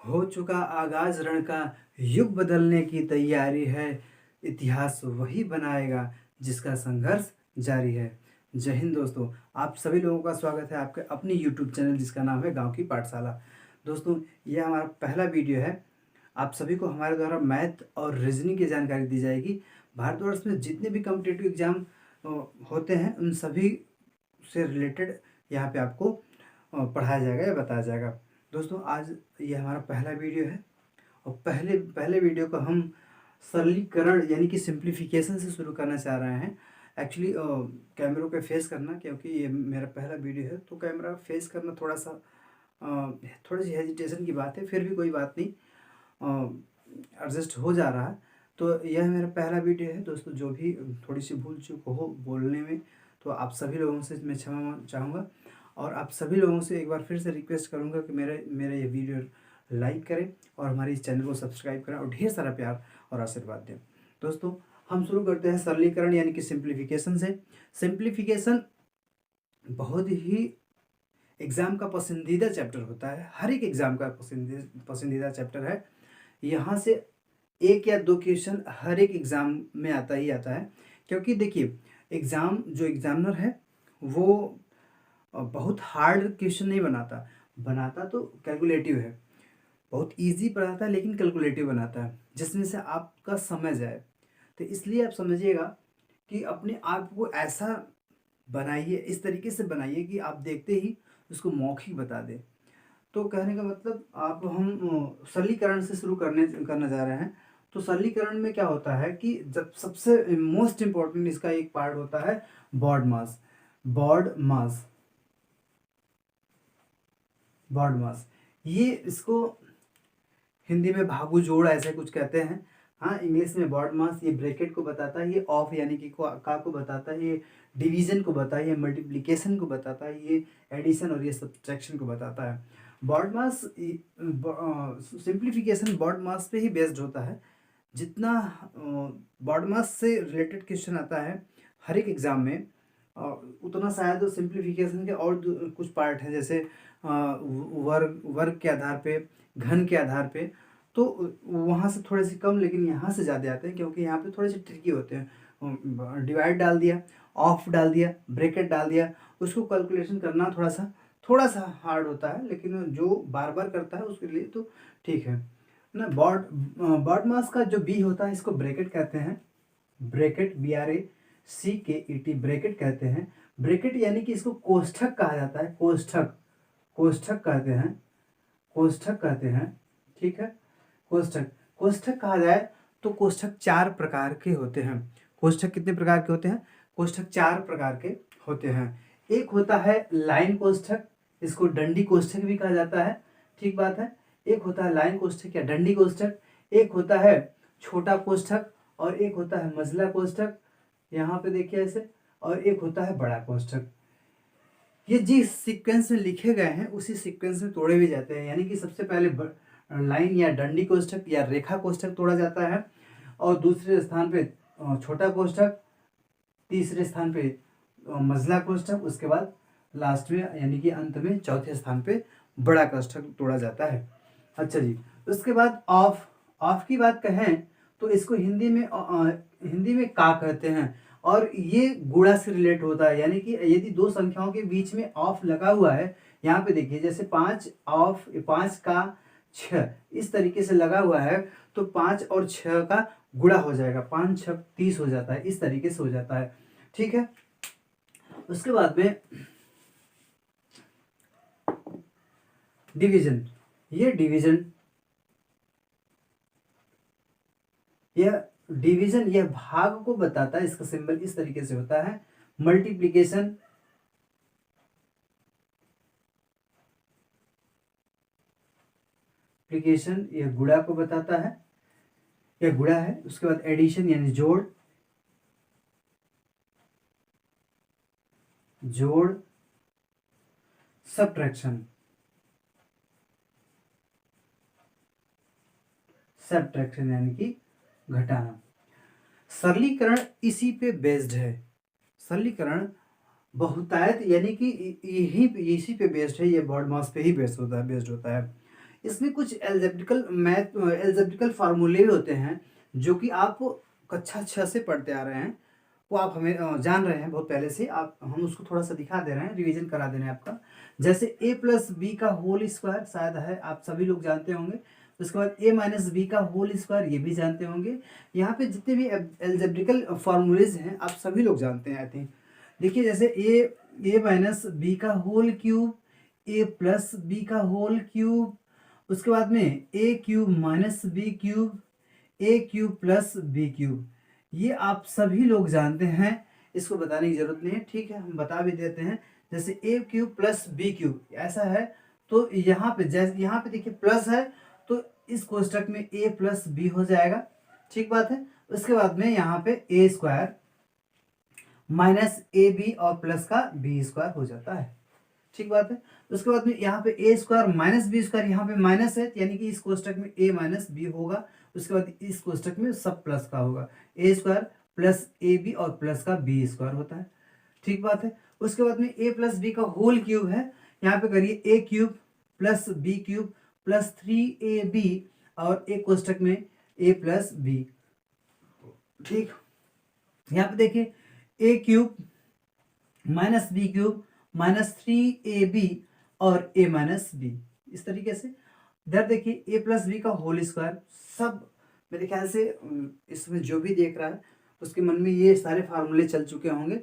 हो चुका आगाज रण का, युग बदलने की तैयारी है। इतिहास वही बनाएगा जिसका संघर्ष जारी है। जय हिंद दोस्तों, आप सभी लोगों का स्वागत है आपके अपनी यूट्यूब चैनल जिसका नाम है गांव की पाठशाला। दोस्तों, यह हमारा पहला वीडियो है। आप सभी को हमारे द्वारा मैथ और रीजनिंग की जानकारी दी जाएगी। भारतवर्ष में जितने भी कॉम्पिटिटिव एग्जाम होते हैं उन सभी से रिलेटेड यहाँ पे आपको पढ़ाया जाएगा या बताया जाएगा। दोस्तों, आज ये हमारा पहला वीडियो है और पहले पहले वीडियो को हम सरलीकरण यानी कि सिंप्लीफिकेशन से शुरू करना चाह रहे हैं। एक्चुअली कैमरों पे फेस करना, क्योंकि ये मेरा पहला वीडियो है तो कैमरा फेस करना थोड़ा सा थोड़ी सी हेजिटेशन की बात है। फिर भी कोई बात नहीं, एडजस्ट हो जा रहा है। तो यह मेरा पहला वीडियो है दोस्तों। जो भी थोड़ी सी भूल चूक हो बोलने में, तो आप सभी लोगों से मैं क्षमा चाहूँगा और आप सभी लोगों से एक बार फिर से रिक्वेस्ट करूँगा कि मेरा ये वीडियो लाइक करें और हमारे इस चैनल को सब्सक्राइब करें और ढेर सारा प्यार और आशीर्वाद दें। दोस्तों, हम शुरू करते हैं सरलीकरण यानी कि सिंप्लीफिकेशन से। सिंप्लीफिकेशन बहुत ही एग्ज़ाम का पसंदीदा चैप्टर होता है। हर एक एग्ज़ाम का पसंदीदा चैप्टर है। यहाँ से एक या दो क्वेश्चन हर एक एग्ज़ाम में आता ही आता है, क्योंकि देखिए जो एग्ज़ामिनर है वो बहुत हार्ड क्वेश्चन नहीं बनाता। बनाता तो कैलकुलेटिव है, बहुत इजी पढ़ाता है लेकिन कैलकुलेटिव बनाता है जिसमें से आपका समय जाए। तो इसलिए आप समझिएगा कि अपने आप को ऐसा बनाइए, इस तरीके से बनाइए कि आप देखते ही उसको मौखिक बता दें। तो कहने का मतलब हम सरलीकरण से शुरू करना जा रहे हैं। तो सरलीकरण में क्या होता है कि जब सबसे मोस्ट इम्पॉर्टेंट इसका एक पार्ट होता है बॉड मास। बॉड मास बॉड मास, ये इसको हिंदी में भागु जोड़ ऐसे कुछ कहते हैं। हाँ, इंग्लिश में बॉड मास ये ब्रैकेट को बताता है, ये ऑफ यानी कि को बताता है, ये डिवीजन को बताता है, ये मल्टीप्लिकेशन को बताता है, ये एडिशन और ये सब्ट्रैक्शन को बताता है। बॉड मास सिंप्लीफिकेशन बॉड मास पे ही बेस्ड होता है। जितना बॉड मास से रिलेटेड क्वेश्चन आता है हर एक एग्ज़ाम में, उतना शायद सिंप्लीफिकेशन के और कुछ पार्ट हैं, जैसे वर्ग के आधार पे, घन के आधार पे। तो वहाँ से थोड़े से कम लेकिन यहाँ से ज़्यादा आते हैं, क्योंकि यहाँ पे थोड़े से ट्रिकी होते हैं। डिवाइड डाल दिया, ऑफ डाल दिया, ब्रैकेट डाल दिया, उसको कैलकुलेशन करना थोड़ा सा हार्ड होता है, लेकिन जो बार बार करता है उसके लिए तो ठीक है ना। बॉड मास का जो बी होता है इसको ब्रैकेट कहते हैं। ब्रैकेट BRACKET ब्रैकेट कहते हैं। ब्रैकेट यानी कि इसको कोष्ठक कहा जाता है। कोष्ठक कहते हैं। ठीक है, कोष्ठक कहा जाए तो कोष्ठक 4 प्रकार के होते हैं। कोष्ठक कितने प्रकार के होते हैं? कोष्ठक 4 प्रकार के होते हैं। एक होता है लाइन कोष्ठक, इसको डंडी कोष्ठक भी कहा जाता है। ठीक बात है। एक होता है लाइन कोष्ठक या डंडी कोष्ठक, एक होता है छोटा कोष्ठक और एक होता है मझला कोष्ठक, यहाँ पे देखिए ऐसे, और एक होता है बड़ा कोष्ठक। ये जिस सीक्वेंस में लिखे गए हैं उसी सीक्वेंस में तोड़े भी जाते हैं, यानी कि सबसे पहले लाइन या डंडी कोष्ठक या रेखा कोष्ठक तोड़ा जाता है, और दूसरे स्थान पे छोटा कोष्ठक, तीसरे स्थान पे मझला कोष्ठक, उसके बाद लास्ट में यानी कि अंत में चौथे स्थान पे बड़ा कोष्ठक तोड़ा जाता है। अच्छा जी, उसके बाद ऑफ की बात कहें तो इसको हिंदी में का कहते हैं, और ये गुणा से रिलेट होता है। यानी कि यदि दो संख्याओं के बीच में ऑफ लगा हुआ है, यहाँ पे देखिए जैसे 5 ऑफ 5 का 6 इस तरीके से लगा हुआ है, तो 5 और 6 का गुणा हो जाएगा, 5 6 30 हो जाता है, इस तरीके से हो जाता है। ठीक है, उसके बाद में डिवीजन। यह भाग को बताता है। इसका सिंबल इस तरीके से होता है। मल्टीप्लिकेशन यह गुणा को बताता है, यह गुणा है। उसके बाद एडिशन यानी जोड़, सब्ट्रैक्शन यानी कि घटाना। सरलीकरण इसी पे बेस्ड है। सरलीकरण बहुतायत यानी कि इसी पे बेस्ड है। ये बॉड मास पे ही बेस्ड होता है। इसमें कुछ एल्जेब्रिकल फार्मूले भी होते हैं जो कि आप कक्षा 6 से पढ़ते आ रहे हैं, वो आप हमें जान रहे हैं बहुत पहले से। आप हम उसको थोड़ा सा दिखा दे रहे हैं, रिवीजन करा दे रहे हैं आपका। जैसे a प्लस बी का होल स्क्वायर शायद है, आप सभी लोग जानते होंगे। उसके बाद a माइनस बी का होल स्क्वायर, ये भी जानते होंगे। यहाँ पे जितने भी एल्जेब्रिकल फार्मूलेज हैं आप सभी लोग जानते हैं आई थिंक। देखिए जैसे a माइनस बी का whole cube, a plus b का होल क्यूब, उसके बाद में a cube minus b cube, a cube plus b cube, ये आप सभी लोग जानते हैं, इसको बताने की जरूरत नहीं है। ठीक है, हम बता भी देते हैं। जैसे a cube plus b cube ऐसा है, तो यहाँ पे जैसे यहाँ पे देखिए प्लस है, तो इस कोष्टक में a प्लस बी हो जाएगा। ठीक बात है। उसके बाद में यहाँ पे a square minus a b और प्लस का बी स्क्वायर हो जाता है। ठीक बात है। उसके बाद में यहाँ पे a square minus b square, यहाँ पे माइनस है यानी कि इस कोष्टक में a माइनस बी होगा। उसके बाद इस कोष्टक में सब प्लस का होगा, a square plus a b और प्लस का बी स्क्वायर होता है। ठीक बात है। उसके बाद में a प्लस बी का होल क्यूब है, यहाँ पे करिए a cube plus b cube plus 3ab और एक कोष्टक में a प्लस बी। ठीक, यहाँ पे देखिए a cube minus b cube minus 3ab और a माइनस बी, इस तरीके से। इधर देखिए a प्लस बी का होल स्क्वायर, सब मेरे ख्याल से इसमें जो भी देख रहा है उसके मन में ये सारे फार्मूले चल चुके होंगे,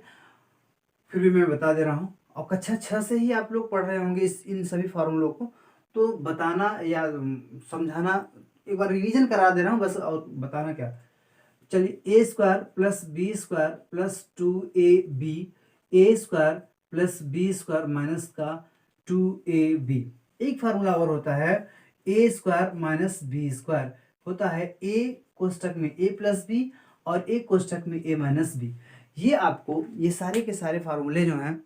फिर भी मैं बता दे रहा हूँ। और कक्षा 6 से ही आप लोग पढ़ रहे होंगे इन सभी फार्मूलों को, तो बताना या समझाना एक बार रिवीजन करा दे रहा हूँ बस, और बताना क्या। चलिए a square plus b square plus 2ab, a square plus b square minus का 2ab। एक फार्मूला और होता है a square minus b square, होता है a कोष्टक में a प्लस बी और एक कोष्टक में a माइनस बी। ये आपको ये सारे के सारे फार्मूले जो हैं,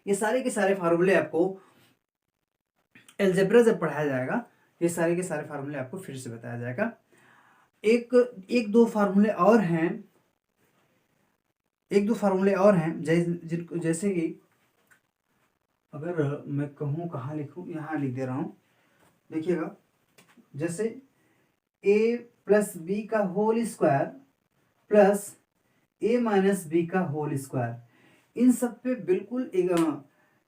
ये सारे के सारे फार्मूले आपको अलजेब्रा जब पढ़ाया जाएगा, ये सारे के सारे फार्मूले आपको फिर से बताया जाएगा। एक दो फार्मूले और हैं, एक दो फार्मूले और हैं जैसे कि अगर मैं कहूँ कहाँ लिखूँ, यहाँ लिख दे रहा हूँ। देखिएगा, जैसे a प्लस बी का whole square plus a minus b का होल स्क्वायर, इन सब पे बिल्कुल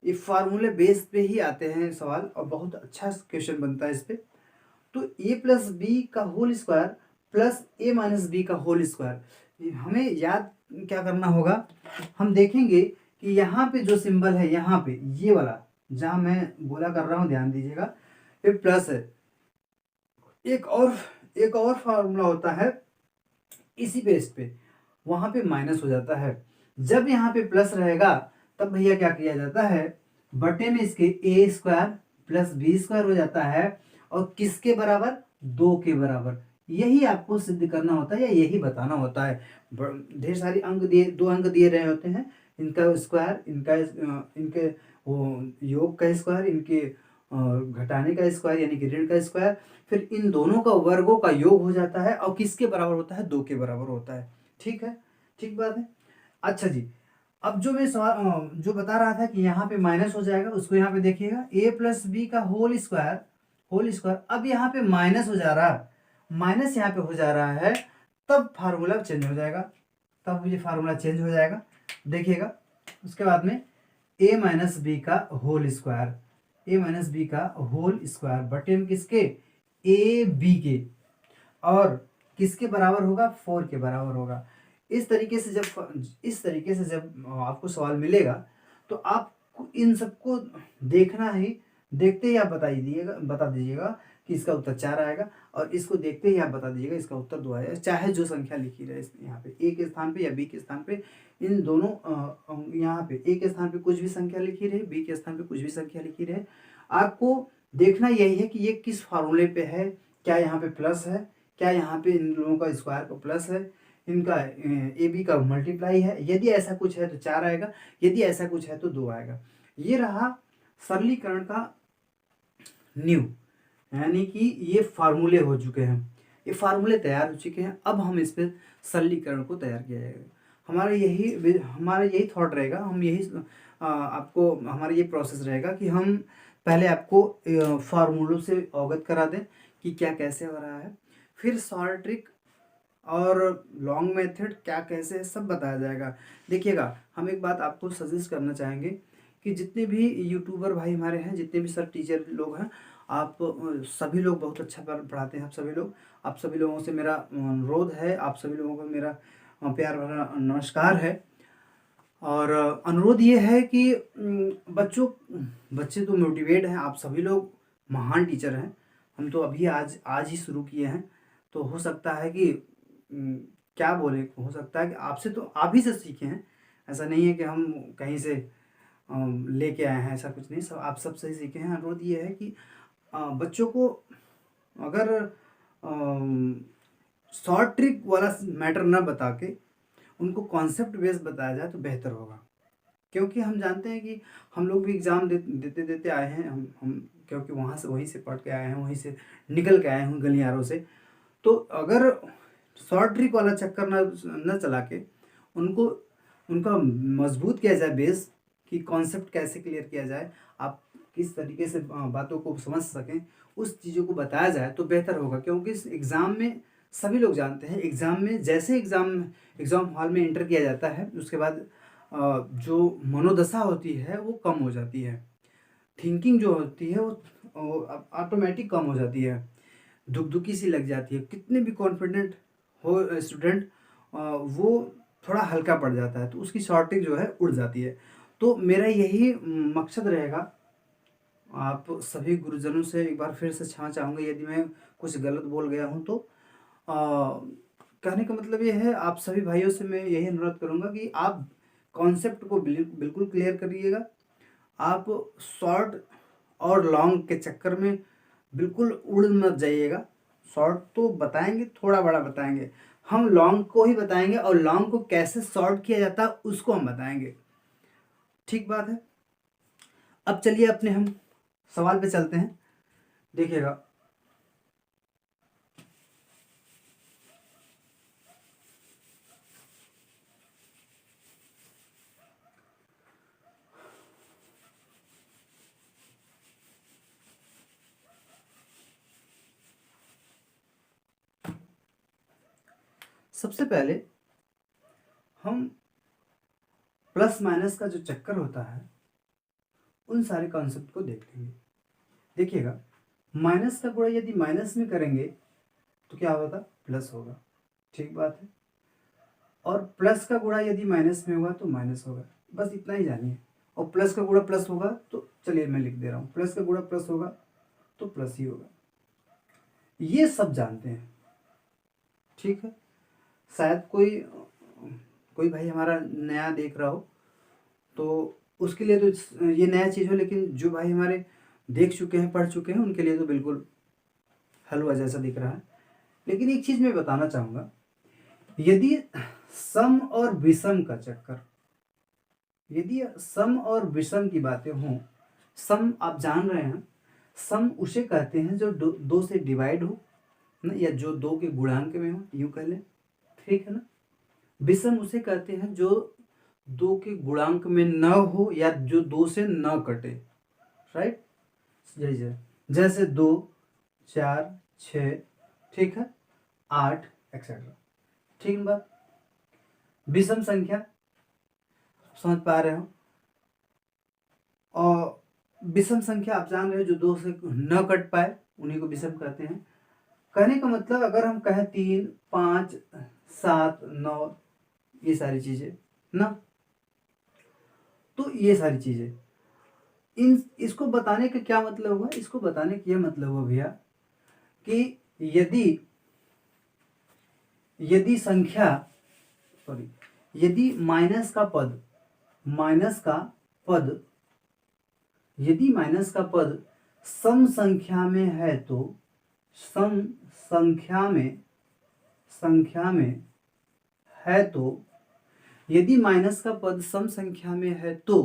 ये फार्मूले बेस पे ही आते हैं सवाल, और बहुत अच्छा क्वेश्चन बनता है इस पे। तो a प्लस बी का whole square plus a minus b का होल स्क्वायर, हमें याद क्या करना होगा। हम देखेंगे कि यहाँ पे जो सिंबल है, यहाँ पे ये वाला जहाँ मैं गोला कर रहा हूँ, ध्यान दीजिएगा, ये प्लस है। एक और फार्मूला होता है इसी बेस पे, वहाँ पे माइनस हो जाता है। जब यहाँ पे प्लस रहेगा तब भैया क्या किया जाता है, बटे में इसके a square plus b square हो जाता है, और किसके बराबर, 2 के बराबर। यही आपको सिद्ध करना होता है या यही बताना होता है। ढेर सारी अंक दिए, 2 अंक दिए रहे होते हैं, इनका स्क्वायर, इनके योग का स्क्वायर, इनके घटाने का स्क्वायर यानी कि ऋण का स्क्वायर, फिर इन दोनों का वर्गों का योग हो जाता है, और किसके बराबर होता है, 2 के बराबर होता है। ठीक है, ठीक बात है। अच्छा जी, अब जो मैं सवाल जो बता रहा था कि यहाँ पे माइनस हो जाएगा, उसको यहाँ पे देखिएगा, a प्लस बी का होल स्क्वायर, अब यहाँ पे माइनस हो जा रहा है, माइनस यहाँ पे हो जा रहा है, तब फार्मूला चेंज हो जाएगा, तब ये फार्मूला चेंज हो जाएगा। देखिएगा, उसके बाद में a माइनस बी का whole square, a minus b का होल स्क्वायर बटे में किसके, a b के, और किसके बराबर होगा, 4 के बराबर होगा। इस तरीके से जब आपको सवाल मिलेगा तो आप इन सबको देखना ही, देखते ही आप बता दीजिएगा कि इसका उत्तर 4 आएगा, और इसको देखते ही आप बता दीजिएगा इसका उत्तर 2 आएगा, चाहे जो संख्या लिखी रहे यहाँ पे, a के स्थान पे या b के स्थान पे। इन दोनों यहाँ पे a के स्थान पे कुछ भी संख्या लिखी रहे, b के स्थान पे कुछ भी संख्या लिखी रहे, आपको देखना यही है कि ये किस फार्मूले पे है। क्या यहाँ पे प्लस है, क्या यहाँ पे इन लोगों का स्क्वायर का प्लस है, इनका ए बी का मल्टीप्लाई है। यदि ऐसा कुछ है तो 4 आएगा, यदि ऐसा कुछ है तो 2 आएगा। ये रहा सरलीकरण का न्यू, यानी कि ये फार्मूले हो चुके हैं, ये फार्मूले तैयार हो चुके हैं। अब हम इस पर सरलीकरण को तैयार किया जाएगा। हमारा यही थॉट रहेगा, हम यही आपको हमारा ये प्रोसेस रहेगा कि हम पहले आपको फार्मूलों से अवगत करा दें कि क्या कैसे हो रहा है, फिर शॉर्ट ट्रिक और लॉन्ग मेथड क्या कैसे है सब बताया जाएगा। देखिएगा, हम एक बात आपको सजेस्ट करना चाहेंगे कि जितने भी यूट्यूबर भाई हमारे हैं, जितने भी सर टीचर लोग हैं, आप सभी लोग बहुत अच्छा पढ़ाते हैं। आप सभी लोगों से मेरा अनुरोध है, आप सभी लोगों को मेरा प्यार भरा नमस्कार है। और अनुरोध ये है कि बच्चे तो मोटिवेट हैं, आप सभी लोग महान टीचर हैं। हम तो अभी आज आज ही शुरू किए हैं, तो हो सकता है कि क्या बोले, हो सकता है कि आपसे तो आप ही से सीखे हैं। ऐसा नहीं है कि हम कहीं से लेके आए हैं, ऐसा कुछ नहीं, सब आप सब से ही सीखे हैं। अनुरोध ये है कि बच्चों को अगर शॉर्ट ट्रिक वाला मैटर ना बता के उनको कॉन्सेप्ट बेस बताया जाए तो बेहतर होगा। क्योंकि हम जानते हैं कि हम लोग भी एग्ज़ाम देते देते आए हैं, हम क्योंकि वहाँ से वहीं से पढ़ के आए हैं, वहीं से निकल के आए हैं गलियारों से। तो अगर शॉर्ट ट्रिक वाला चक्कर न चला के उनको उनका मजबूत किया जाए बेस, कि कॉन्सेप्ट कैसे क्लियर किया जाए, आप किस तरीके से बातों को समझ सकें, उस चीज़ों को बताया जाए तो बेहतर होगा। क्योंकि इस एग्ज़ाम में सभी लोग जानते हैं, एग्ज़ाम में जैसे एग्ज़ाम हॉल में एंटर किया जाता है, उसके बाद जो मनोदशा होती है वो कम हो जाती है, थिंकिंग जो होती है वो ऑटोमेटिक कम हो जाती है, दुखी सी लग जाती है। कितने भी कॉन्फिडेंट हो स्टूडेंट, वो थोड़ा हल्का पड़ जाता है, तो उसकी शॉर्टिंग जो है उड़ जाती है। तो मेरा यही मकसद रहेगा। आप सभी गुरुजनों से एक बार फिर से क्षमा चाहूँगा यदि मैं कुछ गलत बोल गया हूँ तो। कहने का मतलब ये है, आप सभी भाइयों से मैं यही अनुरोध करूँगा कि आप कॉन्सेप्ट को बिल्कुल क्लियर करिएगा। आप शॉर्ट और लॉन्ग के चक्कर में बिल्कुल उड़ मत जाइएगा। शॉर्ट तो बताएंगे, थोड़ा बड़ा बताएंगे, हम लॉन्ग को ही बताएंगे, और लॉन्ग को कैसे शॉर्ट किया जाता है उसको हम बताएंगे। ठीक बात है। अब चलिए अपने हम सवाल पे चलते हैं। देखिएगा, सबसे पहले हम प्लस माइनस का जो चक्कर होता है उन सारे कॉन्सेप्ट को देख लेंगे। देखिएगा, माइनस का गुणा यदि माइनस में करेंगे तो क्या होगा, प्लस होगा। ठीक बात है। और प्लस का गुणा यदि माइनस में होगा तो माइनस होगा, बस इतना ही जानिए। और प्लस का गुणा प्लस होगा तो चलिए मैं लिख दे रहा हूँ, प्लस का गुणा प्लस होगा तो प्लस ही होगा। ये सब जानते हैं, ठीक है। शायद कोई भाई हमारा नया देख रहा हो तो उसके लिए तो ये नया चीज़ हो, लेकिन जो भाई हमारे देख चुके हैं, पढ़ चुके हैं, उनके लिए तो बिल्कुल हलवा जैसा दिख रहा है। लेकिन एक चीज़ मैं बताना चाहूँगा, यदि सम और विषम का चक्कर, यदि सम और विषम की बातें हों, सम आप जान रहे हैं, सम उसे कहते हैं जो दो से डिवाइड हो ना, या जो दो के गुणांक में हो, यूँ कह लें, ठीक है ना। विषम उसे कहते हैं जो दो के गुणांक में न हो, या जो दो से न कटे, राइट। जैसे जैसे 2, 4, 6, ठीक है, 8 एक्सेट्रा, ठीक बात। विषम संख्या समझ पा रहे हो। और विषम संख्या आप जान रहे हो जो दो से न कट पाए उन्हीं को विषम कहते हैं। कहने का मतलब अगर हम कहें 3, 5, 7, 9, ये सारी चीजें ना, तो ये सारी चीजें, इसको बताने का क्या मतलब हुआ, इसको बताने का यह मतलब हुआ भैया कि यदि यदि संख्या सॉरी यदि माइनस का पद यदि माइनस का पद सम संख्या में है तो सम संख्या में है तो यदि माइनस का पद सम संख्या में है तो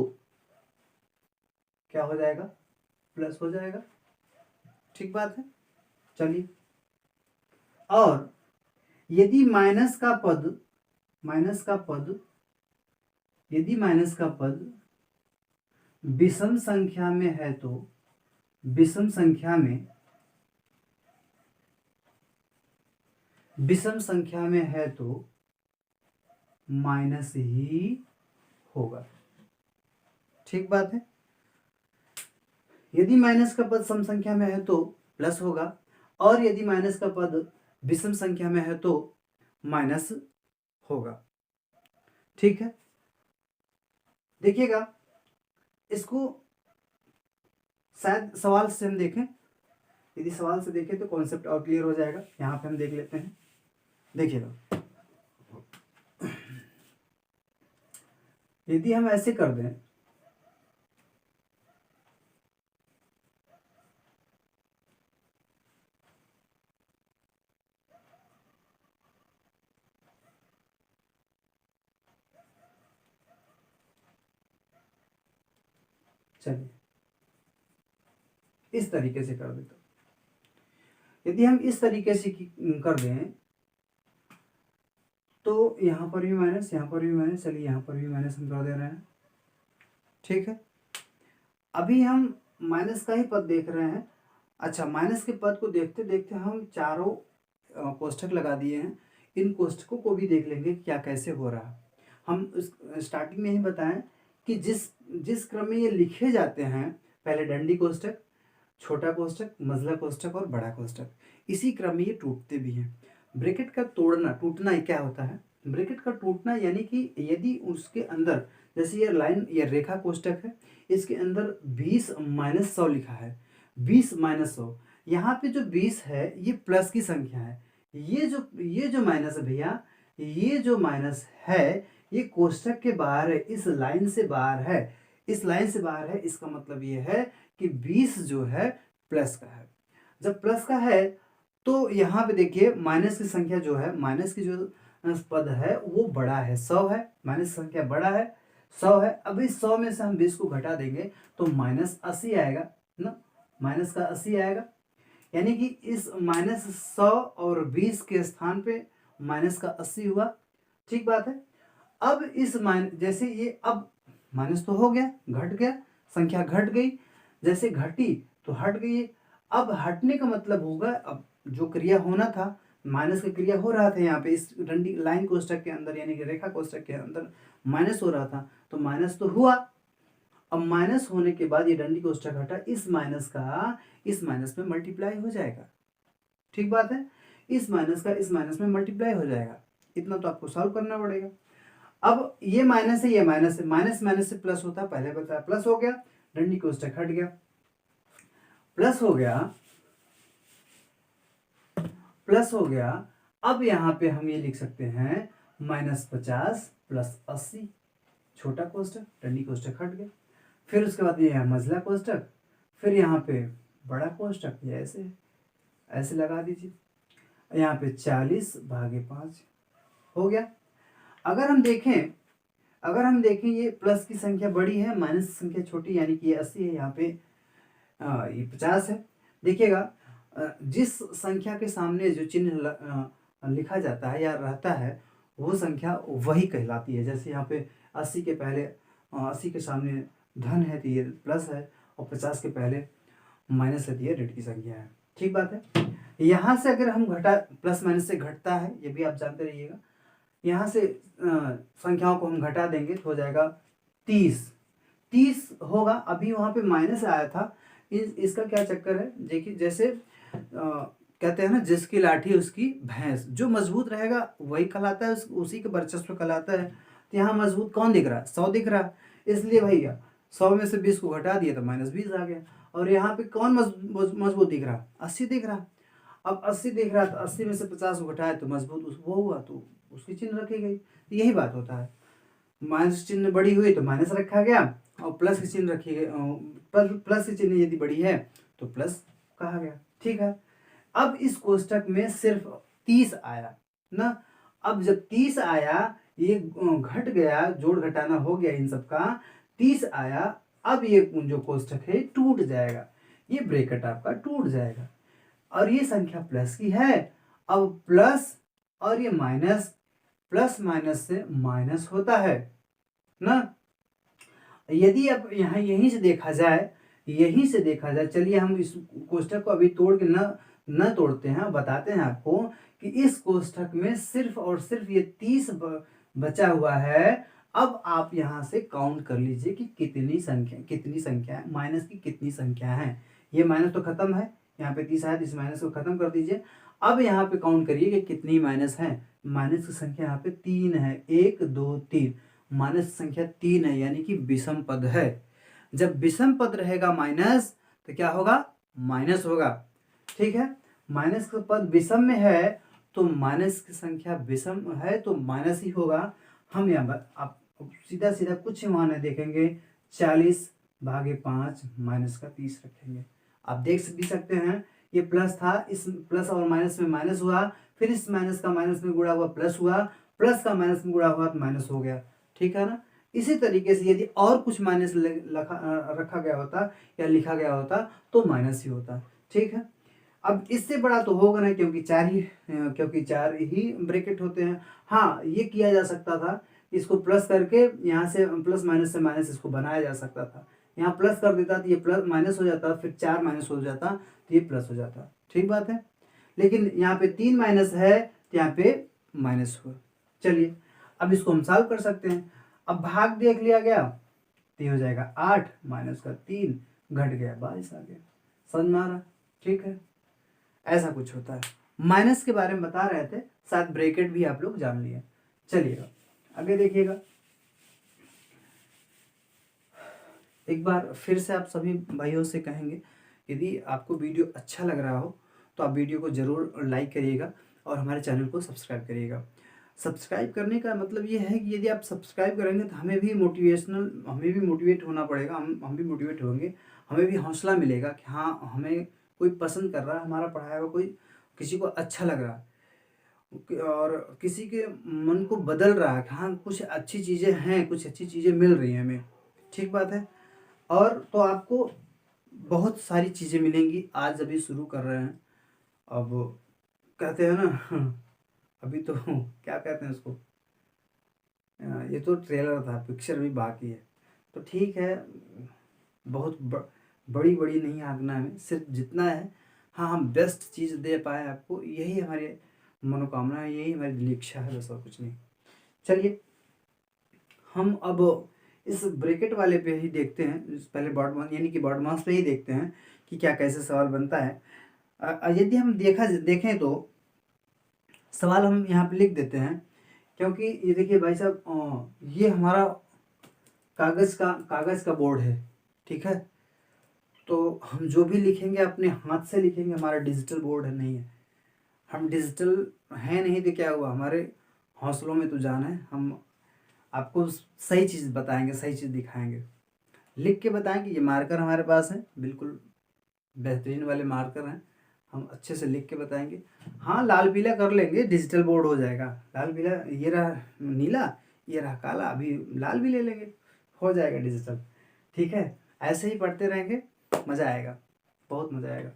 क्या हो जाएगा, प्लस हो जाएगा। ठीक बात है। चलिए, और यदि माइनस का पद यदि माइनस का पद विषम संख्या में है तो विषम संख्या में है तो माइनस ही होगा। ठीक बात है। यदि माइनस का पद सम संख्या में है तो प्लस होगा, और यदि माइनस का पद विषम संख्या में है तो माइनस होगा। ठीक है, देखिएगा इसको शायद सवाल से हम देखें। यदि सवाल से देखें तो कॉन्सेप्ट और क्लियर हो जाएगा। यहाँ पे हम देख लेते हैं। देखिएगा, यदि हम ऐसे कर दें, चलिए इस तरीके से कर देता हूं। यदि हम इस तरीके से कर दें तो यहाँ पर भी माइनस, यहाँ पर भी माइनस, चलिए यहाँ पर भी माइनस हम कर दे रहे हैं। ठीक है, अभी हम माइनस का ही पद देख रहे हैं। अच्छा, माइनस के पद को देखते देखते हम चारों कोष्ठक लगा दिए हैं। इन कोष्ठकों को भी देख लेंगे क्या कैसे हो रहा है। हम स्टार्टिंग में ही बताएं कि जिस क्रम में ये लिखे जाते हैं, पहले डंडी कोष्ठक, छोटा कोष्ठक, मझला कोष्ठक और बड़ा कोष्ठक, इसी क्रम में ये टूटते भी हैं। ब्रैकेट का टूटना क्या होता है? ब्रैकेट का टूटना यानी कि यदि उसके अंदर, जैसे ये लाइन, ये रेखा कोष्ठक है, इसके अंदर 20 - 100 लिखा है। 20 - 100, यहाँ पे जो 20 है ये प्लस की संख्या है। ये जो माइनस है भैया, ये जो माइनस है ये कोष्ठक के बाहर है, इस लाइन से बाहर है, इस लाइन से बाहर है। इसका मतलब ये है कि 20 जो है प्लस का है। जब प्लस का है तो यहाँ पे देखिए माइनस की संख्या जो है, माइनस की जो पद है वो बड़ा है, 100 है। माइनस संख्या बड़ा है, 100 है। अब इस 100 में से हम 20 को घटा देंगे तो -80 आएगा ना, माइनस का 80 आएगा। यानी कि इस -100 और 20 के स्थान पे माइनस का 80 हुआ। ठीक बात है। अब इस जैसे ये अब माइनस तो हो गया, घट गया, संख्या घट गई, जैसे घटी तो हट गई। अब हटने का मतलब होगा, अब जो क्रिया होना था, माइनस का क्रिया हो रहा था यहाँ पे इस डंडी लाइन कोष्ठक के अंदर, यानी कि रेखा कोष्ठक के अंदर माइनस हो रहा था, तो माइनस तो हुआ। अब माइनस होने के बाद ये डंडी कोष्ठक हटा, इस माइनस का इस माइनस में मल्टीप्लाई हो जाएगा। ठीक बात है, इस माइनस का इस माइनस में मल्टीप्लाई हो जाएगा। इतना तो आपको सॉल्व करना पड़ेगा। अब ये माइनस है, ये माइनस है, माइनस माइनस से प्लस होता है, पहले बताया प्लस हो गया, डंडी कोष्ठक हट गया, प्लस हो गया, प्लस हो गया। अब यहाँ पे हम ये लिख सकते हैं -50 + 80, छोटा कोष्ठक, डंडी कोष्ठक हट गया। फिर उसके बाद ये मझला कोष्ठक, फिर यहाँ पे बड़ा कोष्ठक, ये ऐसे ऐसे लगा दीजिए। यहाँ पे 40/5 हो गया। अगर हम देखें ये प्लस की संख्या बड़ी है, माइनस की संख्या छोटी, यानी कि ये 80 है, यहाँ पे ये 50 है। देखिएगा, जिस संख्या के सामने जो चिन्ह लिखा जाता है या रहता है वो संख्या वही कहलाती है। जैसे यहाँ पे 80 के पहले 80 के सामने धन है तो ये प्लस है, और 50 के पहले माइनस है तो ये ऋण की संख्या है। ठीक बात है। यहाँ से अगर हम प्लस माइनस से घटता है, ये भी आप जानते रहिएगा। यहाँ से संख्याओं को हम घटा देंगे तो हो जाएगा 30 होगा। अभी वहाँ पे माइनस आया था, इसका क्या चक्कर है, देखिए जैसे कहते हैं ना, जिसकी लाठी उसकी भैंस, जो मजबूत रहेगा वही कहलाता है, उसी का वर्चस्व कहलाता है। तो यहाँ मजबूत कौन दिख रहा है? 100 दिख रहा है, इसलिए भैया 100 में से 20 को घटा दिया तो -20 आ गया। और यहाँ पे कौन मजबूत दिख रहा है? 80 दिख रहा है। अब 80 दिख रहा है तो 80 में से 50 को घटाया तो मजबूत वो हुआ, तो उसकी चिन्ह रखी गई। तो यही बात होता है, माइनस चिन्ह बड़ी हुई तो माइनस रखा गया, और प्लस की चिन्ह रखी गई, प्लस की चिन्ह यदि बड़ी है तो प्लस कहा गया। ठीक है। अब इस कोष्ठक में सिर्फ 30 आया ना। अब जब 30 आया, ये घट गया, जोड़ घटाना हो गया इन सब का, 30 आया। अब ये जो कोष्ठक है टूट जाएगा, ये ब्रैकेट आपका टूट जाएगा, और ये संख्या प्लस की है। अब प्लस और ये माइनस, प्लस माइनस से माइनस होता है ना। यदि अब यहाँ यहीं से देखा जाए, चलिए हम इस कोष्ठक को अभी तोड़ के न तोड़ते हैं, बताते हैं आपको कि इस कोष्ठक में सिर्फ और सिर्फ ये 30 बचा हुआ है। अब आप यहाँ से काउंट कर लीजिए कि कितनी संख्या है, माइनस की कितनी संख्या है। ये माइनस तो खत्म है, यहाँ पे 30 आया, इस माइनस को खत्म कर दीजिए। अब यहाँ पे काउंट करिए कि कितनी माइनस है। माइनस की संख्या यहाँ पे 3 है, 1 2 3, माइनस संख्या 3 है, यानी कि विषम पद है। जब विषम पद रहेगा माइनस, तो क्या होगा, माइनस होगा। ठीक है, माइनस का पद विषम में है तो माइनस की संख्या विषम है तो माइनस ही होगा। हम यहाँ आप सीधा सीधा कुछ वहां नहीं देखेंगे, 40/5 माइनस का 30 रखेंगे। आप देख भी सकते हैं, ये प्लस था, इस प्लस और माइनस में माइनस हुआ, फिर इस माइनस का माइनस में गुणा हुआ प्लस हुआ, प्लस का माइनस में गुणा हुआ तो माइनस हो गया। ठीक है ना। इसी तरीके से यदि और कुछ माइनस रखा गया होता या लिखा गया होता तो माइनस ही होता। ठीक है, अब इससे बड़ा तो होगा ना, क्योंकि चार ही ब्रैकेट होते हैं। हाँ, ये किया जा सकता था, इसको प्लस करके यहाँ से प्लस माइनस से माइनस इसको बनाया जा सकता था। यहाँ प्लस कर देता तो ये प्लस माइनस हो जाता, फिर 4 माइनस हो जाता तो ये प्लस हो जाता। ठीक बात है, लेकिन यहाँ पे 3 माइनस है तो यहाँ पे माइनस हुआ। चलिए अब इसको हम सॉल्व कर सकते हैं। अब भाग देख लिया गया तो ये हो जाएगा 8 माइनस का 3 घट गया 22 आ गया। समझ में आ रहा। ठीक है, ऐसा कुछ होता है। माइनस के बारे में बता रहे थे, साथ ब्रैकेट भी आप लोग जान लिए। चलिएगा आगे देखिएगा। एक बार फिर से आप सभी भाइयों से कहेंगे, यदि आपको वीडियो अच्छा लग रहा हो तो आप वीडियो को ज़रूर लाइक करिएगा और हमारे चैनल को सब्सक्राइब करिएगा। सब्सक्राइब करने का मतलब ये है कि यदि आप सब्सक्राइब करेंगे तो हमें भी मोटिवेट होना पड़ेगा, हम भी मोटिवेट होंगे, हमें भी हौसला मिलेगा कि हाँ, हमें कोई पसंद कर रहा है, हमारा पढ़ाया हुआ कोई किसी को अच्छा लग रहा है और किसी के मन को बदल रहा है कि हाँ, कुछ अच्छी चीज़ें हैं, कुछ अच्छी चीज़ें मिल रही हैं हमें। ठीक बात है। और तो आपको बहुत सारी चीज़ें मिलेंगी। आज अभी शुरू कर रहे हैं, अब कहते हैं ना अभी तो क्या कहते हैं उसको, ये तो ट्रेलर था, पिक्चर भी बाकी है। तो ठीक है, बहुत बड़ी बड़ी नहीं आंकना है, सिर्फ जितना है हाँ हम बेस्ट चीज़ दे पाए आपको, यही हमारी मनोकामना है, यही हमारी दिली इच्छा है, बस और कुछ नहीं। चलिए हम अब इस ब्रैकेट वाले पे ही देखते हैं, पहले बॉड मास यानी कि बॉड मास पे ही देखते हैं कि क्या कैसे सवाल बनता है। यदि हम देखें तो सवाल हम यहाँ पे लिख देते हैं, क्योंकि ये देखिए भाई साहब, ये हमारा कागज़ का बोर्ड है। ठीक है, तो हम जो भी लिखेंगे अपने हाथ से लिखेंगे, हमारा डिजिटल बोर्ड है नहीं है, हम डिजिटल है नहीं तो क्या हुआ, हमारे हौसलों में तो जान है। हम आपको सही चीज़ बताएंगे, सही चीज़ दिखाएंगे, लिख के बताएंगे। ये मार्कर हमारे पास है, बिल्कुल बेहतरीन वाले मार्कर हैं, हम अच्छे से लिख के बताएंगे। हाँ, लाल पीला कर लेंगे, डिजिटल बोर्ड हो जाएगा। लाल पीला, ये रहा नीला, ये रहा काला, अभी लाल भी ले लेंगे, हो जाएगा डिजिटल। ठीक है, ऐसे ही पढ़ते रहेंगे, मज़ा आएगा, बहुत मज़ा आएगा।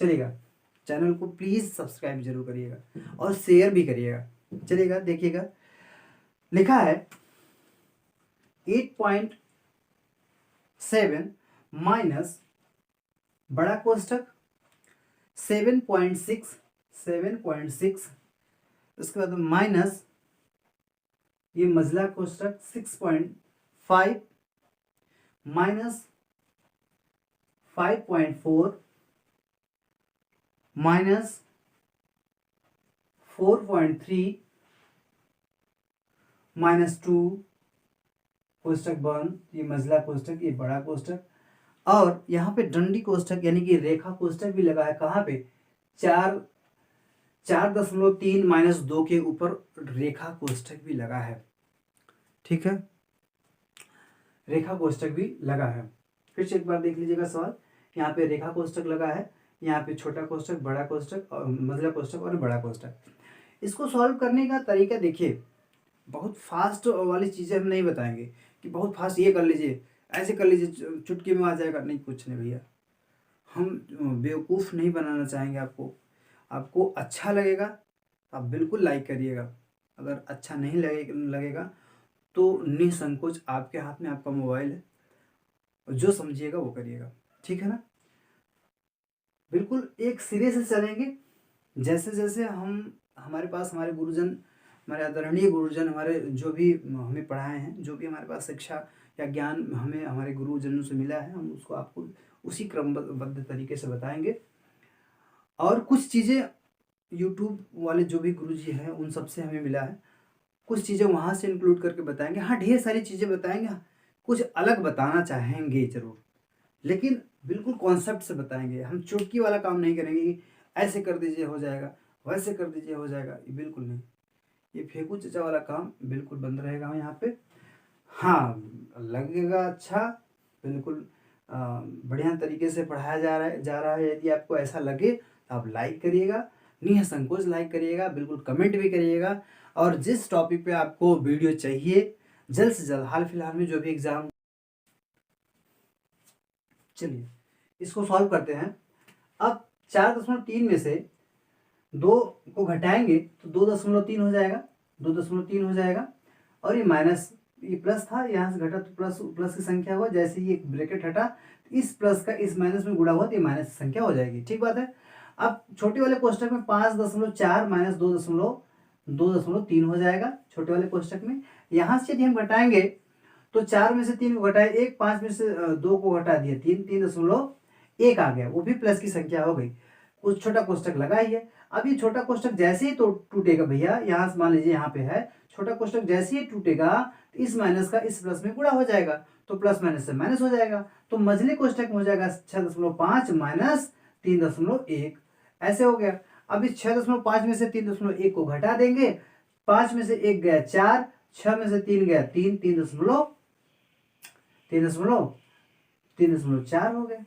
चलिएगा, चैनल को प्लीज़ सब्सक्राइब जरूर करिएगा और शेयर भी करिएगा। चलिएगा देखिएगा, लिखा है 8.7 माइनस बड़ा कोष्ठक 7.6, उसके बाद माइनस ये मझला कोष्ठक 6.5 माइनस 5.4 माइनस 4.3 माइनस 2 कोष्ठक बंद, ये मझला कोष्ठक, ये बड़ा कोष्ठक, और यहाँ पे डंडी कोष्ठक यानी कि रेखा कोष्ठक भी लगा है। कहाँ पे, 4.3 माइनस 2 के ऊपर रेखा कोष्ठक भी लगा है। ठीक है, रेखा कोष्ठक भी लगा है। फिर से एक बार देख लीजिएगा सवाल, यहाँ पे रेखा कोष्ठक लगा है, यहाँ पे छोटा कोष्ठक, बड़ा कोष्ठक और मझला कोष्ठक और बड़ा कोष्ठक। इसको सॉल्व करने का तरीका देखिए, बहुत फास्ट वाली चीज़ें हम नहीं बताएंगे कि बहुत फास्ट ये कर लीजिए, ऐसे कर लीजिए, चुटकी में आ जाएगा, नहीं, कुछ नहीं भैया। हम बेवकूफ़ नहीं बनाना चाहेंगे आपको। आपको अच्छा लगेगा तो आप बिल्कुल लाइक करिएगा, अगर अच्छा नहीं लगेगा तो निसंकोच, आपके हाथ में आपका मोबाइल है, जो समझिएगा वो करिएगा, ठीक है ना। बिल्कुल एक सिरे से चलेंगे। जैसे जैसे हम हमारे पास हमारे गुरुजन, हमारे आदरणीय गुरुजन, हमारे जो भी हमें पढ़ाए हैं, जो भी हमारे पास शिक्षा या ज्ञान हमें हमारे गुरुजनों से मिला है, हम उसको आपको उसी क्रमबद्ध तरीके से बताएंगे। और कुछ चीज़ें यूट्यूब वाले जो भी गुरुजी हैं उन सब से हमें मिला है, कुछ चीज़ें वहाँ से इंक्लूड करके बताएंगे। हाँ, ढेर सारी चीज़ें बताएंगे, कुछ अलग बताना चाहेंगे ज़रूर, लेकिन बिल्कुल कॉन्सेप्ट से बताएंगे। हम चुटकी वाला काम नहीं करेंगे कि ऐसे कर दीजिए हो जाएगा, वैसे कर दीजिए हो जाएगा, ये बिल्कुल नहीं। ये फेंकू चचा वाला काम बिल्कुल बंद रहेगा यहाँ पे। हाँ, लगेगा अच्छा, बिल्कुल बढ़िया तरीके से पढ़ाया जा रहा है। यदि आपको ऐसा लगे तो आप लाइक करिएगा, निःसंकोच लाइक करिएगा, बिल्कुल कमेंट भी करिएगा। और जिस टॉपिक पे आपको वीडियो चाहिए, जल्द से जल्द, हाल फिलहाल में जो भी एग्ज़ाम, चलिए इसको सॉल्व करते हैं। अब 4.3 में से 2 को घटाएंगे तो 2.3 हो जाएगा, 2.3 हो जाएगा। और ये माइनस, ये प्लस था, यहाँ से घटा तो प्लस प्लस की संख्या हुआ। जैसे ये ब्रैकेट हटा तो इस प्लस का इस माइनस में गुणा हुआ तो ये माइनस की संख्या हो जाएगी, ठीक बात है। अब छोटे वाले कोष्टक में 5.4 माइनस 2.3 हो जाएगा छोटे वाले कोष्टक में। यहाँ से यदि हम घटाएंगे तो 4 में से 3 को घटाए 1, 5 में से 2 को घटा दिया 3, 3.1 आ गया, वो भी प्लस की संख्या हो गई। कुछ छोटा कोष्टक लगाइए। अब ये छोटा कोष्टक जैसे ही तो टूटेगा भैया, यहाँ से मान लीजिए यहाँ पे है, छोटा कोष्टक जैसे ही टूटेगा तो इस माइनस का इस प्लस में गुणा हो जाएगा, तो प्लस माइनस से माइनस हो जाएगा, तो मझले कोष्टक में हो जाएगा 6.5 माइनस 3.1, ऐसे हो गया। अब इस 6.5 में से 3.1 को घटा देंगे, 5 में से 1 गया 4, 6 में से 3 गया 3, 3.4 हो गया।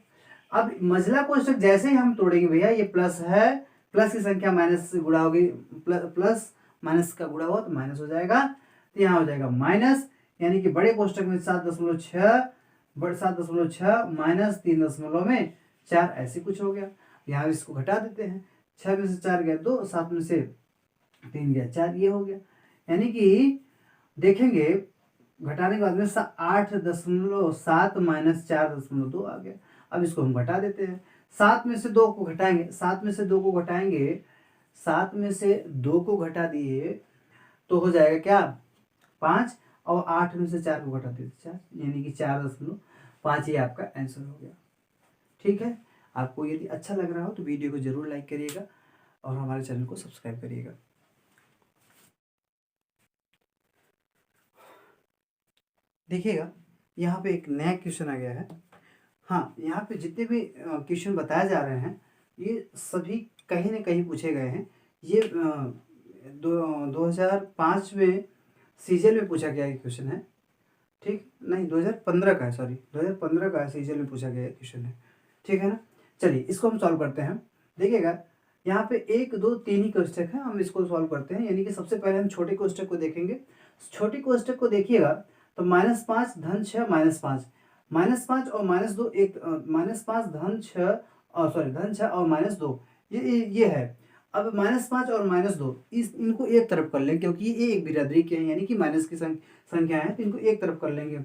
अब मझला कोष्टक जैसे ही हम तोड़ेंगे भैया, ये प्लस है, प्लस की संख्या माइनस से गुणा होगी, प्लस माइनस का गुणा हुआ तो माइनस हो जाएगा, तो यहाँ हो जाएगा माइनस, यानी कि बड़े कोष्टक में 7.6 माइनस 3.4 ऐसे कुछ हो गया। यहाँ इसको घटा देते हैं, 6 में से 4 गया 2, 7 में से 3 गया 4, ये हो गया। यानी कि देखेंगे घटाने के बाद में 8.7 माइनस 4.2 आ गया। अब इसको हम घटा देते हैं, 7 में से 2 को घटाएंगे, 7 में से 2 को घटाएंगे, 7 में से 2 को घटा दिए तो हो जाएगा क्या 5, और 8 में से 4 को घटा देते 4, यानी कि 4.5, ये आपका आंसर हो गया, ठीक है। आपको यदि अच्छा लग रहा हो तो वीडियो को जरूर लाइक करिएगा और हमारे चैनल को सब्सक्राइब करिएगा। देखिएगा यहाँ पे एक नया क्वेश्चन आ गया है। हाँ, यहाँ पे जितने भी क्वेश्चन बताए जा रहे हैं ये सभी कहीं ना कहीं पूछे गए हैं। ये 2005 में सीजल में पूछा गया क्वेश्चन है, ठीक, नहीं 2015 का है, सॉरी 2015 का सीजल में पूछा गया क्वेश्चन है, ठीक है ना। चलिए इसको हम सॉल्व करते हैं। देखिएगा यहाँ पे 1, 2, 3 ही कोष्टक है, हम इसको सॉल्व करते हैं। यानी कि सबसे पहले हम छोटे कोष्टक को देखेंगे। छोटे कोष्टक को देखिएगा तो -5 धन 6 -5, -5 और -2 एक, -5 धन 6 सॉरी धन 6 और -2 ये है। अब -5 और -2 इनको एक तरफ कर लें, क्योंकि ये एक बिरादरी के हैं, यानी कि माइनस की संख्या है, तो इनको एक तरफ कर लेंगे।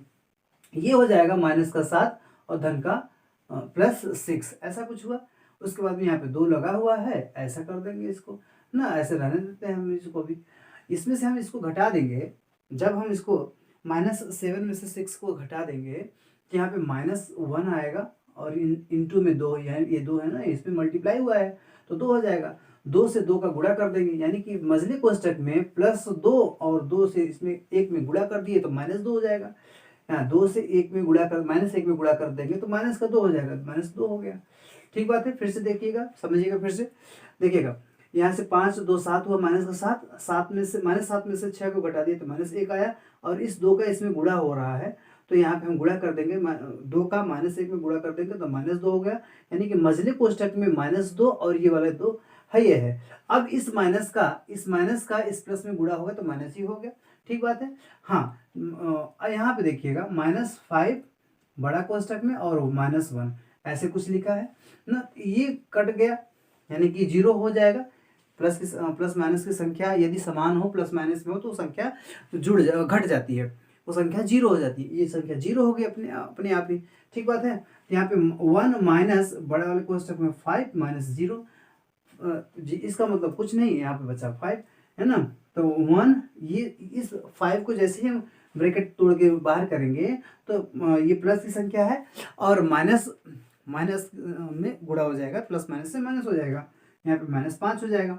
ये हो जाएगा माइनस का 7 और धन का +6, ऐसा कुछ हुआ। उसके बाद में यहाँ पे 2 लगा हुआ है, ऐसा कर देंगे इसको ना, ऐसे रहने देते हैं हम इसको भी। इसमें से हम इसको घटा देंगे, जब हम इसको -7 में से 6 को घटा देंगे तो यहाँ पे -1 आएगा, और इंटू में 2, ये 2 है ना, इसमें मल्टीप्लाई हुआ है तो 2 हो जाएगा। 2 से 2 का गुणा कर देंगे, यानी कि मझले कोष्टक में +2 और 2 से इसमें 1 में गुणा कर दिए तो -2 हो जाएगा। हाँ, 2 से 1 में गुणा कर -1 में गुणा कर देंगे तो माइनस का 2 हो जाएगा, -2 हो गया, ठीक बात है। फिर से देखिएगा, समझिएगा, फिर से देखिएगा। यहाँ से 5, 2, 7 हुआ, माइनस का 7, 7 में से -7 में से 6 को घटा दिए तो -1 आया, और इस 2 का इसमें गुणा हो रहा है तो यहाँ पे हम गुणा कर देंगे, 2 का -1 में गुणा कर देंगे तो -2 हो गया। यानी कि मझले कोष्टक में -2 और ये वाले 2 है, ये है। अब इस माइनस का इस प्लस में गुणा होगा तो माइनस ही हो गया, ठीक बात है। हाँ, यहाँ पे देखिएगा -5 बड़ा कोष्टक में और -1 ऐसे कुछ लिखा है ना, ये कट गया, यानी कि 0 हो जाएगा। प्लस माइनस की संख्या यदि समान हो, प्लस माइनस में हो तो संख्या घट जाती है। वो संख्या जीरो हो जाती है। ये संख्या जीरो हो गई अपने अपने आप ही, ठीक बात है। यहाँ पे 1 माइनस बड़े वाले कोष्टक में 5 माइनस जीरो, इसका मतलब कुछ नहीं है, यहाँ पे बचा 5 है ना। तो 1, ये इस 5 को जैसे ही हम ब्रैकेट तोड़ के बाहर करेंगे तो ये प्लस की संख्या है और माइनस माइनस में गुणा हो जाएगा, प्लस माइनस से माइनस हो जाएगा, यहाँ पे -5 हो जाएगा।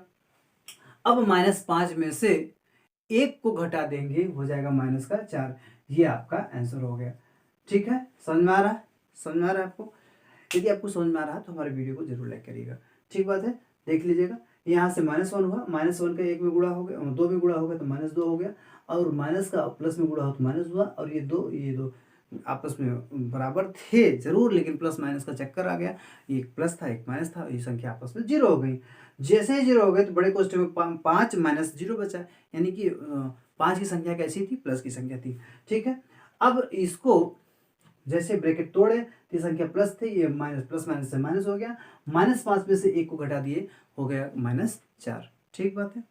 अब -5 में से 1 को घटा देंगे, हो जाएगा -4। ये आपका आंसर हो गया, ठीक है। समझ में आ रहा है? समझ में आ रहा है आपको? यदि आपको समझ में आ रहा है तो हमारे वीडियो को जरूर लाइक करिएगा, ठीक बात है। देख लीजिएगा, यहाँ से -1 हुआ, -1 का 1 में गुणा हो गया, 2 में गुणा हो गया तो -2 हो गया, और माइनस का प्लस में गुणा हो तो माइनस हुआ, और ये दो आपस में बराबर थे जरूर, लेकिन प्लस माइनस का चक्कर आ गया, एक प्लस था एक माइनस था, ये संख्या आपस में जीरो हो गई। जैसे ही जीरो हो गए तो बड़े कोष्ठक में 5 माइनस जीरो बचा, यानी कि 5 की संख्या कैसी थी? प्लस की संख्या थी, ठीक है। अब इसको जैसे ब्रैकेट तोड़े तो ये संख्या प्लस थी, ये माइनस, प्लस माइनस से माइनस हो गया, -5 में से 1 को घटा दिए, हो गया -4, ठीक बात है।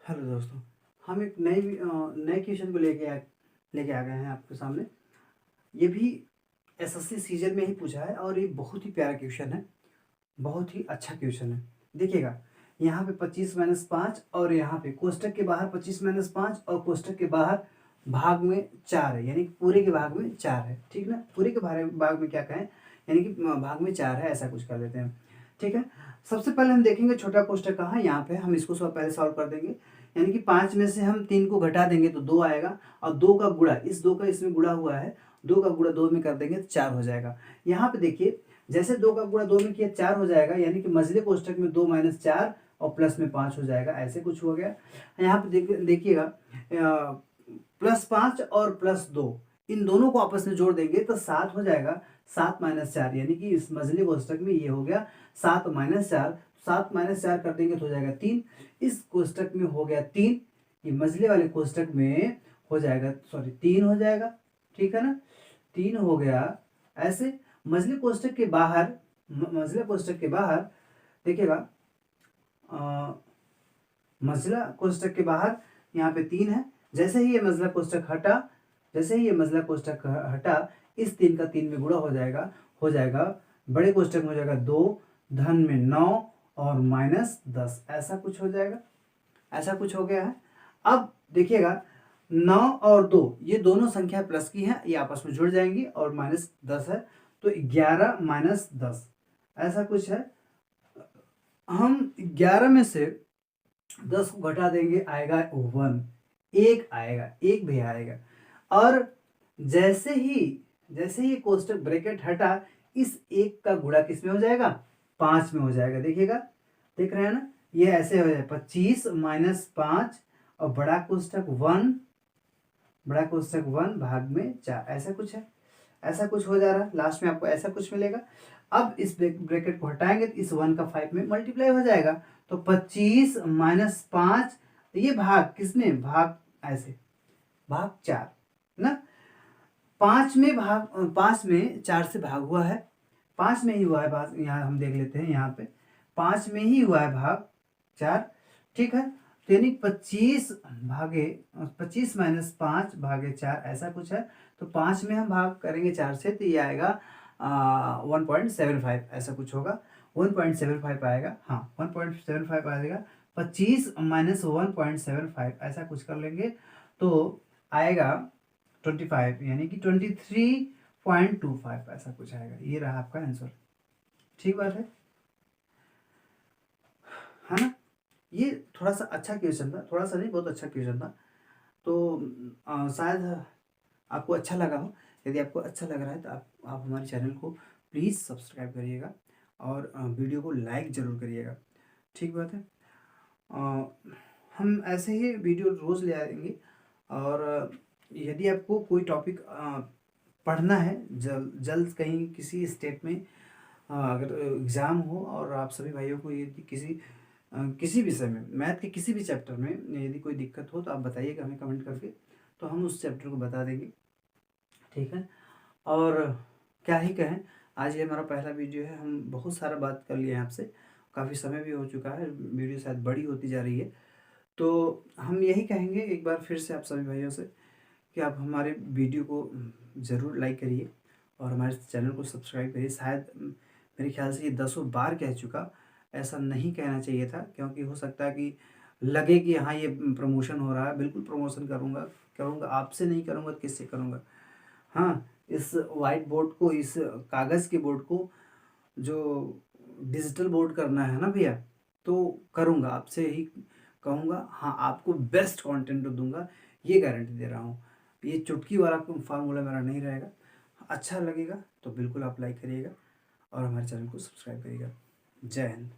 हेलो दोस्तों, हम एक नए क्वेश्चन को लेके आ गए हैं आपके सामने। ये भी एसएससी सीजन में ही पूछा है और ये बहुत ही प्यारा क्वेश्चन है, बहुत ही अच्छा क्वेश्चन है। देखिएगा, यहाँ पे 25-5 और यहाँ पे कोष्टक के बाहर 25-5 और कोष्टक के बाहर भाग में 4 है, यानी पूरे के भाग में 4 है, ठीक ना। पूरे के भाग में क्या कहें, यानी कि भाग में 4 है, ऐसा कुछ कर लेते हैं, ठीक है। सबसे पहले हम देखेंगे छोटा कोष्टक कहाँ, यहाँ पे हम इसको पहले सॉल्व कर देंगे। यानी कि 5 में से हम 3 को घटा देंगे तो 2 आएगा, और 2 का गुणा, इस 2 का इसमें गुणा हुआ है, 2 का गुणा 2 में कर देंगे तो 4 हो जाएगा। यहाँ पे देखिए, जैसे 2 का गुणा 2 में किया 4 हो जाएगा, यानी कि मझले कोष्टक में 2 माइनस 4 और प्लस में 5 हो जाएगा, ऐसे कुछ हो गया। यहाँ पे देखिएगा, +5 और +2 इन दोनों को आपस में जोड़ देंगे तो 7 हो जाएगा, 7 माइनस 4, यानी कि इस मझले कोष्टक में ये हो गया 7 माइनस 4, 7 माइनस 4 कर देंगे तो हो जाएगा 3, इस कोष्टक में हो गया 3, ये मझले वाले कोष्टक में हो जाएगा, सॉरी 3 हो जाएगा, ठीक है ना, 3 हो गया। ऐसे मझले कोष्टक के बाहर, मझले कोष्टक के बाहर देखिएगा, मझला कोष्टक के बाहर यहाँ पे 3 है, जैसे ही ये मझला कोष्टक हटा, जैसे ही ये मझला कोष्टक हटा, इस 3 का 3 में गुणा हो जाएगा, बड़े कोष्टक में हो जाएगा 2, धन में 9 और -10, ऐसा कुछ हो जाएगा, ऐसा कुछ हो गया है। अब देखिएगा, 9 और 2 ये दोनों संख्या प्लस की हैं, ये आपस में जुड़ जाएंगी, और -10 है तो 11 माइनस 10, ऐसा कुछ है। हम 11 में से 10 को घटा देंगे, आएगा 1, 1 आएगा, 1 भी आएगा, और जैसे ही कोष्टक ब्रैकेट हटा, इस 1 का गुणा किस में हो जाएगा? 5 में हो जाएगा। देखिएगा, देख रहे हैं ना, ये ऐसे हो जाए 25 माइनस 5 और बड़ा कोष्टक 1, बड़ा कोष्टक 1 भाग में 4, ऐसा कुछ है, ऐसा कुछ हो जा रहा है, लास्ट में आपको ऐसा कुछ मिलेगा। अब इस ब्रैकेट को हटाएंगे तो इस 1 का 5 में मल्टीप्लाई हो जाएगा, तो 25 माइनस 5, ये भाग किसमें? भाग ऐसे, भाग 4 ना, 5 में 4 से भाग हुआ है, 5 में ही हुआ है भाग, यहाँ हम देख लेते हैं, यहाँ पे 5 में ही हुआ है भाग 4, ठीक है। तो यानी 25 माइनस 5 भागे 4, ऐसा कुछ है। तो 5 में हम भाग करेंगे 4 से तो ये आएगा 1.75, ऐसा कुछ होगा, 1.75 आएगा, हाँ 1.75 आएगा। 25 माइनस 1.75 ऐसा कुछ कर लेंगे तो आएगा 25, यानी कि 23.25, ऐसा कुछ आएगा। ये रहा आपका आंसर, ठीक बात है ना। ये थोड़ा सा अच्छा क्वेश्चन था, थोड़ा सा नहीं, बहुत अच्छा क्वेश्चन था। तो शायद आपको अच्छा लगा हो। यदि आपको अच्छा लग रहा है तो आप हमारे चैनल को प्लीज़ सब्सक्राइब करिएगा और वीडियो को लाइक ज़रूर करिएगा, ठीक बात है। हम ऐसे ही वीडियो रोज़ ले आएंगे, और यदि आपको कोई टॉपिक पढ़ना है जल्द कहीं किसी स्टेट में, अगर एग्ज़ाम हो और आप सभी भाइयों को यदि किसी विषय में, मैथ के किसी भी चैप्टर में यदि कोई दिक्कत हो तो आप बताइएगा हमें कमेंट करके, तो हम उस चैप्टर को बता देंगे, ठीक है। और क्या ही कहें, आज ये हमारा पहला वीडियो है। हम बहुत सारा बात कर लिए हैं आपसे, काफ़ी समय भी हो चुका है, वीडियो शायद बड़ी होती जा रही है। तो हम यही कहेंगे एक बार फिर से आप सभी भाइयों से कि आप हमारे वीडियो को ज़रूर लाइक करिए और हमारे चैनल को सब्सक्राइब करिए। शायद मेरे ख्याल से ये दसों बार कह चुका, ऐसा नहीं कहना चाहिए था, क्योंकि हो सकता है कि लगे कि हाँ ये प्रमोशन हो रहा है। बिल्कुल प्रमोशन करूँगा, करूँगा, आपसे नहीं करूँगा, किससे करूँगा। हाँ, इस वाइट बोर्ड को, इस कागज़ के बोर्ड को जो डिजिटल बोर्ड करना है ना भैया, तो करूँगा, आपसे ही कहूँगा। हाँ, आपको बेस्ट कंटेंट दूँगा, ये गारंटी दे रहा हूँ। ये चुटकी वाला फार्मूला मेरा नहीं रहेगा। अच्छा लगेगा तो बिल्कुल आप लाइक करिएगा और हमारे चैनल को सब्सक्राइब करिएगा। जय हिंद।